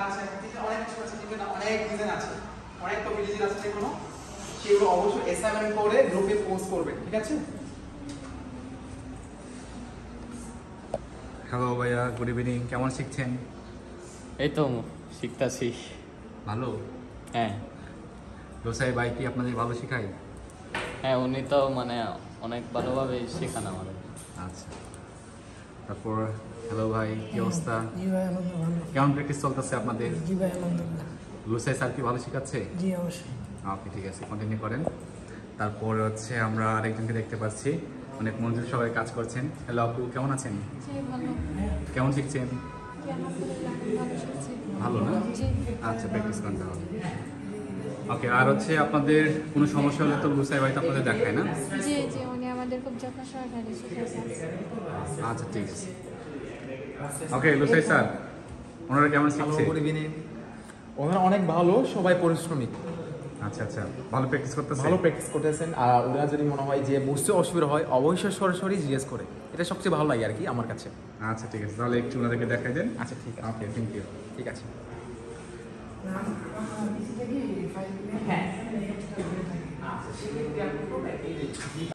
আচ্ছা, অনেক কিছু আছে, অনেক ডিজাইন আছে, অনেক তো ডিজাইন আছে, কোনো সেগুলো অবশ্যই অ্যাসাইনমেন্ট করে গ্রুপে পোস্ট করবেন, ঠিক আছে? হ্যালো ভাইয়া, গুড ইভিনিং। কেমন শিখছেন? এই তো শিখতাছি। ভালো। হ্যাঁ লোসাই ভাই কি আপনাদের ভালো শেখায়? হ্যাঁ, উনি তো মানে অনেক ভালোভাবে শেখান আমাদের। আচ্ছা, তারপর হ্যালো ভাই, কি অবস্থা? জি ভাই, আলহামদুলিল্লাহ ভালো। কেমন প্র্যাকটিস চলতেছে আপনাদের? জি ভাই, আলহামদুলিল্লাহ। লোসাই স্যার কি ভালো শেখাচ্ছে? জি অবশ্যই। ওকে, ঠিক আছে, কন্টিনিউ করেন। তারপর হচ্ছে আমরা আরেকজনকে দেখতে পাচ্ছি, অনেক মনোযোগ সবাই কাজ করছেন। হ্যালো আপু, কেমন আছেন? জি ভালো। কেমন শিখছেন? জি আলহামদুলিল্লাহ ভালো শিখছি। ভালো না? জি। আচ্ছা, প্র্যাকটিস করেন তাহলে। ওকে, আর হচ্ছে আপনাদের কোনো সমস্যা হলে তো লুসাই ভাই তো আপনাদের দেখায় না? জি জি, উনি আমাদের খুব যত্ন সহকারে শিখাইছেন। আচ্ছা, ঠিক আছে। ওকে, লুসাই স্যার, ওনারা কেমন শিখছে? Good evening. ওনারা অনেক ভালো, সবাই পরিশ্রমী, আচ্ছা আচ্ছা, ভালো প্র্যাকটিস করতেছে? ভালো প্র্যাকটিস করতেছেন। আর ওরা যদি মনে হয় যে বুঝতে অসুবিধা হয়, অবশ্যই সরাসরি জিজ্ঞেস করে, এটা সবচেয়ে ভালো লাগে আর কি আমার কাছে। আচ্ছা, ঠিক আছে, তাহলে একটু ওনাদেরকে দেখাই দেন। আচ্ছা ঠিক আছে, ওকে, থ্যাংক ইউ। ঠিক আছে। হ্যাঁ।